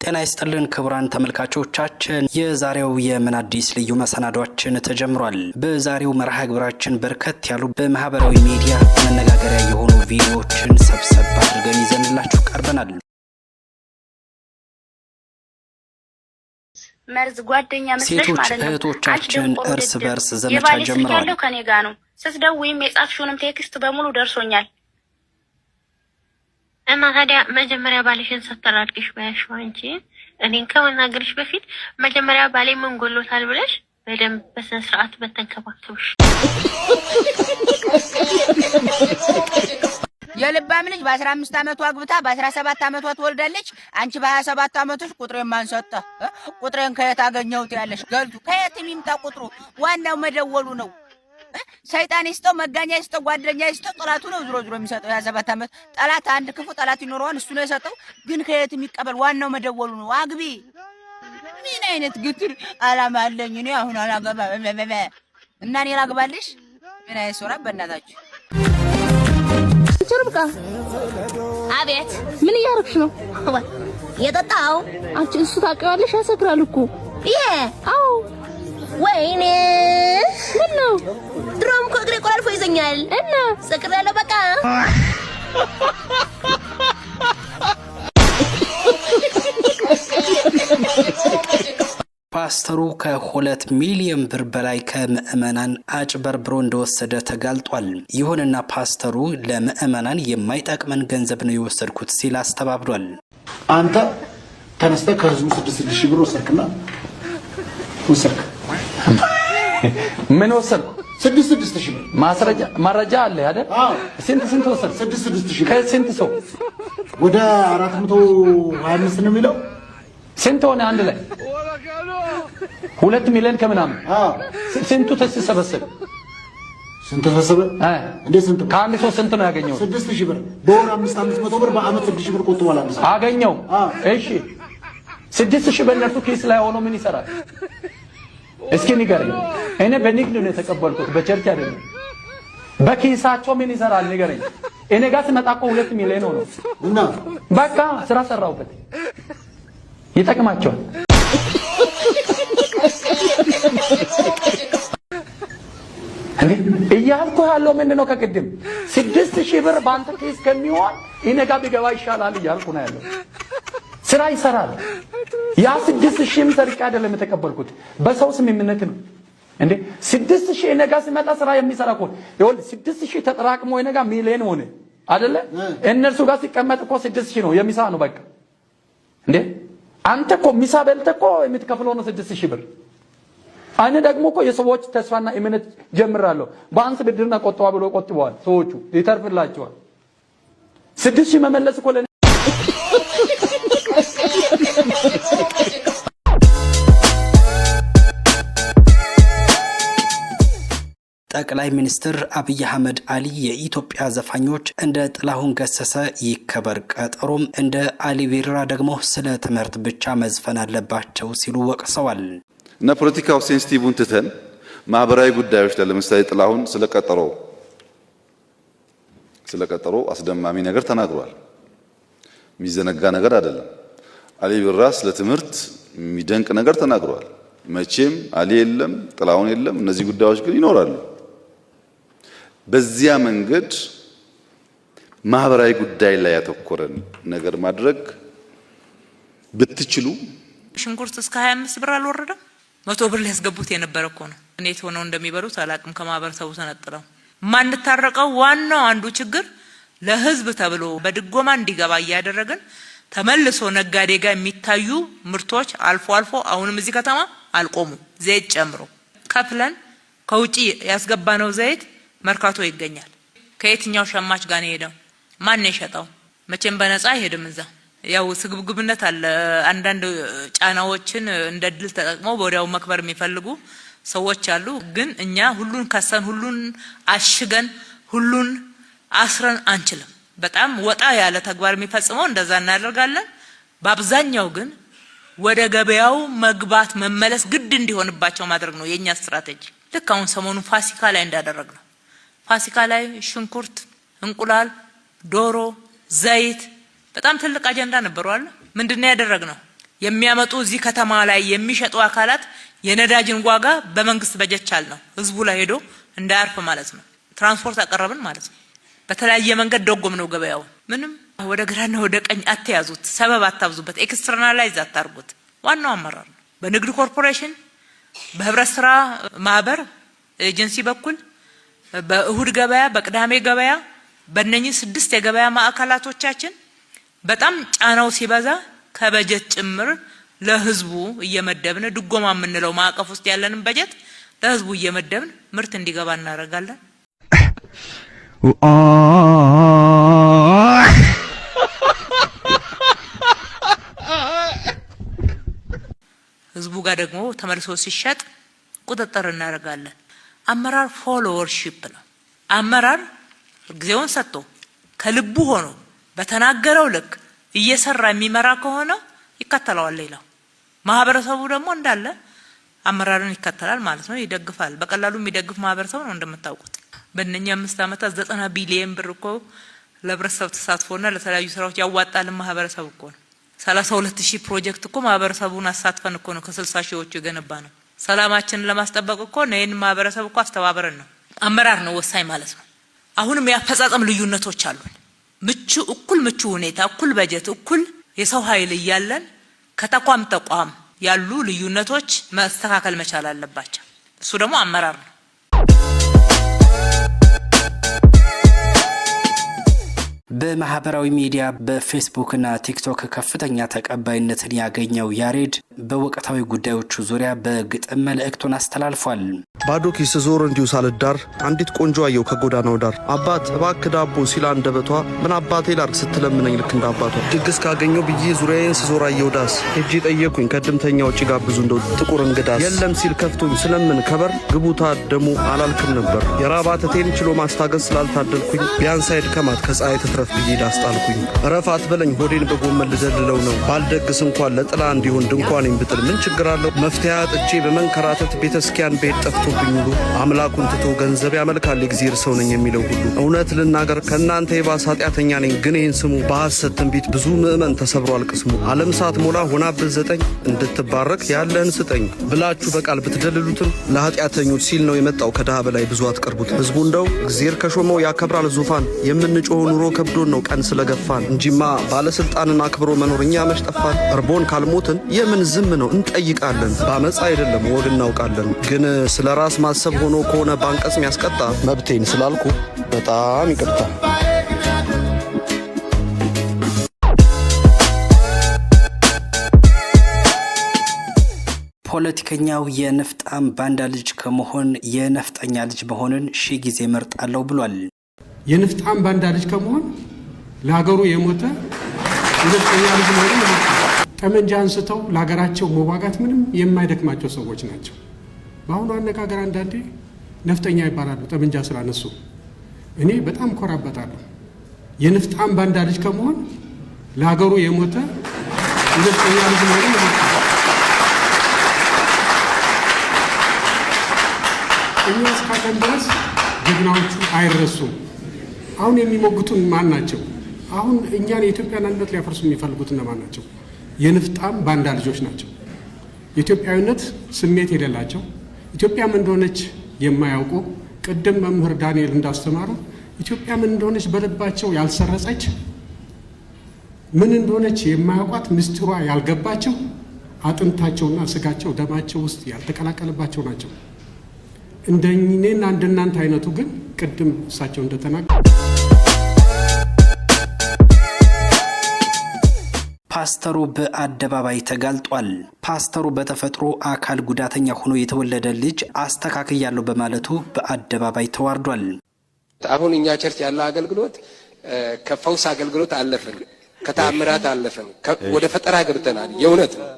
ጤና ይስጥልን ክቡራን ተመልካቾቻችን የዛሬው የምን አዲስ ልዩ መሰናዷችን ተጀምሯል። በዛሬው መርሃ ግብራችን በርከት ያሉ በማህበራዊ ሚዲያ መነጋገሪያ የሆኑ ቪዲዮዎችን ሰብሰብ አድርገን ይዘንላችሁ ቀርበናል። መርዝ ጓደኛ መስለሽ ማለት ነው። እህቶቻችን እርስ በርስ ዘመቻ ጀምረዋል። ከኔ ጋር ነው ስትደውይም የጻፍሽውንም ቴክስት በሙሉ ደርሶኛል። እና ታዲያ መጀመሪያ ባልሽን ሰተራድሽ ባያሽው አንቺ እኔን ከመናገርሽ በፊት መጀመሪያ ባሌ ምን ጎሎታል ብለሽ በደንብ በስነ ስርዓት በተንከባከብሽ። የልባም ልጅ በ15 አመቷ አግብታ በ17 አመቷ ትወልዳለች። አንቺ በ27 አመቶች ቁጥሬን ማንሰጣ ቁጥሬን ከየት አገኘሁት ያለሽ ገልቱ ከየት የሚምጣ ቁጥሩ ዋናው መደወሉ ነው። ሰይጣን ይስጠው መጋኛ ይስጠው ጓደኛ ይስጠው ጠላቱ ነው ዝሮ የሚሰጠው። ያ7 አመት ጠላት አንድ ክፉ ጠላት ይኖረዋል እሱ ነው የሰጠው። ግን ከየት የሚቀበል ዋናው መደወሉ ነው። አግቢ ምን አይነት ግትር አላማ አለኝ እኔ አሁን አላገባ እና እኔ ላግባልሽ ምን አይሶራ በእናታችሁ ቸርብቃ አቤት ምን እያረግሽ ነው? የጠጣው አንቺ እሱ ታውቂዋለሽ ያሰክራል እኮ ይሄ አው ወይኔ ምን ነው ድሮም እኮ እግሬ ቆላልፎ ይዘኛል እና ሰክራለሁ በቃ። ፓስተሩ ከ2 ሚሊዮን ብር በላይ ከምዕመናን አጭበርብሮ እንደወሰደ ተጋልጧል። ይሁንና ፓስተሩ ለምዕመናን የማይጠቅመን ገንዘብ ነው የወሰድኩት ሲል አስተባብሏል። አንተ ተነስተህ ከህዝቡ 6,000 ብር ወሰድክና ወሰድክ። ምን ወሰድኩ? 6,000 ብር ማረጃ አለ አይደል? አዎ። ስንት ወሰድክ? 6,000 ብር ከስንት ሰው? ወደ 425 ነው የሚለው። ስንት ሆነ አንድ ላይ? 2 ሚሊዮን ከምናምን። አዎ። ስንቱ ተሰበሰበ? ስንት ተሰበሰበ? እንዴ ስንት? ከአንድ ሰው ስንት ነው ያገኘው? 6,000 ብር በወር 500 ብር በአመት 6,000 ብር ቆጥቧል አንድ ሰው አገኘው። እሺ 6,000 በእነርሱ ኪስ ላይ ሆኖ ምን ይሰራል? እስኪ ንገረኝ። እኔ በንግድ ነው የተቀበልኩት በቸርች አይደለም። በኪሳቸው ምን ይሰራል ንገረኝ። እኔ ጋር ስመጣ እኮ 2 ሚሊዮን ነው እና በቃ ስራ ሰራውበት ይጠቅማቸዋል። እንዴ እያልኩ ያለው ምንድነው? ከቅድም 6,000 ብር ባንተ ኪስ ከሚሆን እኔ ጋር ቢገባ ይሻላል እያልኩ ነው ያለው። ስራ ይሰራል። ያ 6,000 ሰርቄ አይደለም የተቀበልኩት በሰው ስምምነት ነው። እንዴ 6,000 እኔ ጋር ሲመጣ ስራ የሚሰራ እኮ ይኸውልህ 6,000 ተጠራቅሞ እኔ ጋር ሚሊዮን ሆነ አይደለ? እነርሱ ጋር ሲቀመጥ እኮ 6,000 ነው የሚሳ ነው በቃ። እንዴ አንተ እኮ ሚሳ በልተህ እኮ የምትከፍለው ነው 6,000 ብር። እኔ ደግሞ እኮ የሰዎች ተስፋና እምነት ጀምራለሁ። ባንስ ብድርና ቆጥባ ብሎ ቆጥበዋል ሰዎቹ ይተርፍላቸዋል። 6,000 መመለስ እኮ ጠቅላይ ሚኒስትር አብይ አህመድ አሊ የኢትዮጵያ ዘፋኞች እንደ ጥላሁን ገሰሰ ይከበር ቀጠሮም እንደ አሊ ቢራ ደግሞ ስለ ትምህርት ብቻ መዝፈን አለባቸው ሲሉ ወቅሰዋል። እና ፖለቲካው ሴንሲቲቭን ትተን ማህበራዊ ጉዳዮች ለምሳሌ ጥላሁን ስለቀጠሮ አስደማሚ ነገር ተናግሯል። የሚዘነጋ ነገር አይደለም። አሊ ቢራ ስለ ትምህርት የሚደንቅ ነገር ተናግሯል። መቼም አሊ የለም ጥላሁን የለም፣ እነዚህ ጉዳዮች ግን ይኖራሉ። በዚያ መንገድ ማህበራዊ ጉዳይ ላይ ያተኮረን ነገር ማድረግ ብትችሉ። ሽንኩርት እስከ 25 ብር አልወረደም። 100 ብር ሊያስገቡት የነበረ እኮ ነው። እኔት ሆነው እንደሚበሉት አላቅም። ከማህበረሰቡ ተነጥለው ማንታረቀው ዋናው አንዱ ችግር ለህዝብ ተብሎ በድጎማ እንዲገባ እያደረገን ተመልሶ ነጋዴ ጋር የሚታዩ ምርቶች አልፎ አሁንም እዚህ ከተማ አልቆሙ። ዘይት ጨምሮ ከፍለን ከውጪ ያስገባነው ዘይት መርካቶ ይገኛል። ከየትኛው ሸማች ጋር ነው ሄደው? ማን ነው የሸጠው? መቼም በነፃ አይሄድም። እዛ ያው ስግብግብነት አለ። አንዳንድ ጫናዎችን እንደ ድል ተጠቅመው ወዲያው መክበር የሚፈልጉ ሰዎች አሉ። ግን እኛ ሁሉን ከሰን ሁሉን አሽገን ሁሉን አስረን አንችልም። በጣም ወጣ ያለ ተግባር የሚፈጽመው እንደዛ እናደርጋለን። በአብዛኛው ግን ወደ ገበያው መግባት መመለስ ግድ እንዲሆንባቸው ማድረግ ነው የኛ ስትራቴጂ። ልክ አሁን ሰሞኑን ፋሲካ ላይ እንዳደረግነው ፋሲካ ላይ ሽንኩርት፣ እንቁላል፣ ዶሮ፣ ዘይት በጣም ትልቅ አጀንዳ ነበርዋል። ምንድነው ያደረግነው? የሚያመጡ እዚህ ከተማ ላይ የሚሸጡ አካላት የነዳጅን ዋጋ በመንግስት በጀት ቻል ነው ህዝቡ ላይ ሄዶ እንዳያርፍ ማለት ነው። ትራንስፖርት አቀረብን ማለት ነው። በተለያየ መንገድ ደጎም ነው ገበያው። ምንም ወደ ግራና ወደ ቀኝ አትያዙት፣ ሰበብ አታብዙበት፣ ኤክስተርናላይዝ አታርጉት። ዋናው አመራር ነው። በንግድ ኮርፖሬሽን፣ በህብረት ስራ ማህበር ኤጀንሲ በኩል በእሁድ ገበያ፣ በቅዳሜ ገበያ፣ በእነኚህ 6 የገበያ ማዕከላቶቻችን በጣም ጫናው ሲበዛ ከበጀት ጭምር ለህዝቡ እየመደብን ድጎማ የምንለው ማዕቀፍ ውስጥ ያለንን በጀት ለህዝቡ እየመደብን ምርት እንዲገባ እናደርጋለን። ህዝቡ ጋር ደግሞ ተመልሶ ሲሸጥ ቁጥጥር እናደርጋለን። አመራር ፎሎወርሺፕ ነው። አመራር ጊዜውን ሰጥቶ ከልቡ ሆኖ በተናገረው ልክ እየሰራ የሚመራ ከሆነ ይከተለዋል። ሌላው ማህበረሰቡ ደግሞ እንዳለ አመራርን ይከተላል ማለት ነው፣ ይደግፋል። በቀላሉ የሚደግፍ ማህበረሰብ ነው እንደምታውቁት። በእነኛ 5 ዓመታት 90 ቢሊዮን ብር እኮ ለህብረተሰብ ተሳትፎና ለተለያዩ ስራዎች ያዋጣል ማህበረሰብ እኮ ነው። 32000 ፕሮጀክት እኮ ማህበረሰቡን አሳትፈን እኮ ነው ከ60 ሺዎቹ የገነባ ነው። ሰላማችንን ለማስጠበቅ እኮ ነይን ማህበረሰብ እኮ አስተባበረን ነው። አመራር ነው ወሳኝ ማለት ነው። አሁንም ያፈጻጸም ልዩነቶች አሉን። እኩል ምቹ ሁኔታ፣ እኩል በጀት፣ እኩል የሰው ኃይል እያለን ከተቋም ተቋም ያሉ ልዩነቶች መስተካከል መቻል አለባቸው። እሱ ደግሞ አመራር ነው። በማህበራዊ ሚዲያ በፌስቡክ እና ቲክቶክ ከፍተኛ ተቀባይነትን ያገኘው ያሬድ በወቅታዊ ጉዳዮቹ ዙሪያ በግጥም መልእክቱን አስተላልፏል። ባዶ ኪስ ዞር እንዲሁ ሳልዳር አንዲት ቆንጆ አየው ከጎዳናው ዳር አባት እባክህ ዳቦ ሲል አንደበቷ ምን አባቴ ላርግ ስትለምነኝ ልክ እንደ አባቷ ድግስ ካገኘው ብዬ ዙሪያዬን ስዞር አየው ዳስ ሄጄ ጠየኩኝ ከድምተኛ ውጭ ጋብዙ እንደው ጥቁር እንግዳስ የለም ሲል ከፍቶኝ ስለምን ከበር ግቡታ ደሞ አላልክም ነበር የራባተቴን ችሎ ማስታገስ ስላልታደልኩኝ ቢያንስ አይድከማት ከፀሐይ ትትረፍ ብዬ ዳስጣልኩኝ ረፋት በለኝ ሆዴን በጎመን ልደልለው ነው ባልደግስ እንኳን ለጥላ እንዲሆን ድንኳኔን ብጥል ምን ችግር አለው መፍትሄ አጥቼ በመንከራተት ቤተስኪያን ቤት ጠፍቶ ሁሉ አምላኩን ትቶ ገንዘብ ያመልካል እግዚአብሔር ሰው ነኝ የሚለው ሁሉ እውነት ልናገር ከናንተ የባሰ ኃጢአተኛ ነኝ ግን ይህን ስሙ በሐሰት ትንቢት ብዙ ምእመን ተሰብሯል ቅስሙ ዓለም ሳት ሞላ ሆናብህ 9 እንድትባረክ ያለህን ስጠኝ ብላችሁ በቃል ብትደልሉትም ለኃጢአተኞች ሲል ነው የመጣው ከድሃ በላይ ብዙ አትቀርቡት ህዝቡ እንደው እግዚአብሔር ከሾመው ያከብራል ዙፋን የምንጮህ ኑሮ ከብዶን ነው ቀን ስለገፋን እንጂማ ባለስልጣንን አክብሮ መኖር እኛ መች ጠፋን እርቦን ካልሞትን የምን ዝም ነው እንጠይቃለን በአመፃ አይደለም ወግ እናውቃለን ግን ስለ ራስ ማሰብ ሆኖ ከሆነ ባንቀጽ የሚያስቀጣ መብቴን ስላልኩ በጣም ይቅርታ። ፖለቲከኛው የነፍጣም ባንዳ ልጅ ከመሆን የነፍጠኛ ልጅ መሆንን 1000 ጊዜ መርጣለሁ ብሏል። የነፍጣም ባንዳ ልጅ ከመሆን ለሀገሩ የሞተ ነፍጠኛ ልጅ መሆን ጠመንጃ አንስተው ለሀገራቸው መዋጋት ምንም የማይደክማቸው ሰዎች ናቸው። በአሁኑ አነጋገር አንዳንዴ ነፍጠኛ ይባላሉ ጠመንጃ ስላነሱ። እኔ በጣም ኮራበታለሁ። የነፍጣም ባንዳ ልጅ ከመሆን ለሀገሩ የሞተ ነፍጠኛ ልጅ መሆን እኛ እስካለን ድረስ ጀግናዎቹ አይረሱም። አሁን የሚሞግቱን ማን ናቸው? አሁን እኛን የኢትዮጵያን አንድነት ሊያፈርሱ የሚፈልጉት እነማን ናቸው? የነፍጣም ባንዳ ልጆች ናቸው። የኢትዮጵያዊነት ስሜት የሌላቸው ኢትዮጵያ ምን እንደሆነች የማያውቁ ቅድም መምህር ዳንኤል እንዳስተማሩ ኢትዮጵያ ምን እንደሆነች በልባቸው ያልሰረጸች ምን እንደሆነች የማያውቋት ምስጢሯ ያልገባቸው አጥንታቸውና ስጋቸው ደማቸው ውስጥ ያልተቀላቀለባቸው ናቸው። እንደኔና እንደናንተ አይነቱ ግን ቅድም እሳቸው እንደተናገሩ ፓስተሩ በአደባባይ ተጋልጧል። ፓስተሩ በተፈጥሮ አካል ጉዳተኛ ሆኖ የተወለደ ልጅ አስተካክያለሁ በማለቱ በአደባባይ ተዋርዷል። አሁን እኛ ቸርች ያለው አገልግሎት ከፈውስ አገልግሎት አለፈን፣ ከተአምራት አለፈን፣ ወደ ፈጠራ ገብተናል። የእውነት ነው።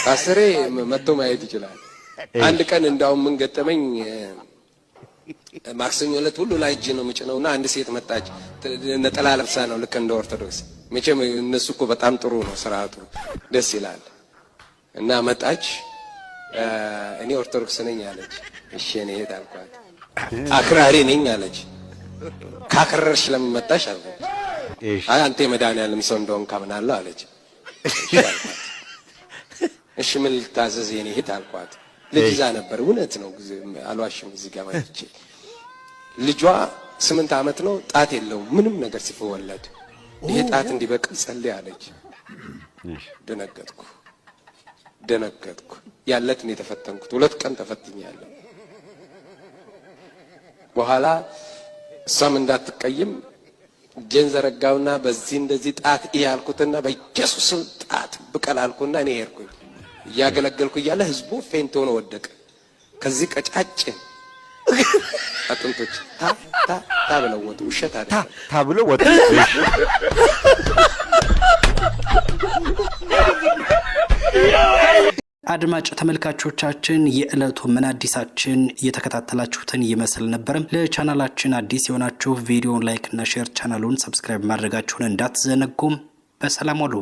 ፓስተሬ መጥቶ ማየት ይችላል። አንድ ቀን እንዳውም ምን ገጠመኝ፣ ማክሰኞ ዕለት ሁሉ ላይ እጅ ነው የምጭነውና አንድ ሴት መጣች። ነጠላ ለብሳ ነው ልክ እንደ ኦርቶዶክስ። መቼም እነሱ እኮ በጣም ጥሩ ነው ስርዓቱ፣ ደስ ይላል። እና መጣች። እኔ ኦርቶዶክስ ነኝ አለች። እሺ እኔ ሄድ አልኳት። አክራሪ ነኝ አለች። ካከረርሽ ለምን መጣሽ አልኳት። አይ አንተ የመድኃኒዓለም ሰው እንደሆንክ አምናለሁ አለች። እሺ ምን ልታዘዝ የኔ እህት አልኳት። ልጅ ይዛ ነበር። እውነት ነው አልዋሽም። እዚህ ጋር ማለት ልጇ 8 ዓመት ነው። ጣት የለውም ምንም ነገር ሲወለድ ይሄ ጣት እንዲበቅል ጸልይ አለች። ደነገጥኩ። ያለት ነው የተፈተንኩት። 2 ቀን ተፈትኛለሁ። በኋላ እሷም እንዳትቀይም እጄን ዘረጋውና በዚህ እንደዚህ ጣት ያልኩትና በኢየሱስ ጣት ብቀል አልኩና እኔ ሄድኩኝ። እያገለገልኩ እያለ ህዝቡ ፌንት ሆኖ ወደቀ። ከዚህ ቀጫጭን አጥንቶች ታ ብለው ወጡ። ውሸት አይደለም። ታ ብለው ወጡ። አድማጭ ተመልካቾቻችን የዕለቱ ምን አዲሳችን እየተከታተላችሁትን ይመስል ነበርም። ለቻናላችን አዲስ የሆናችሁ ቪዲዮውን ላይክ እና ሼር ቻናሉን ሰብስክራይብ ማድረጋችሁን እንዳትዘነጉም። በሰላም ዋሉ።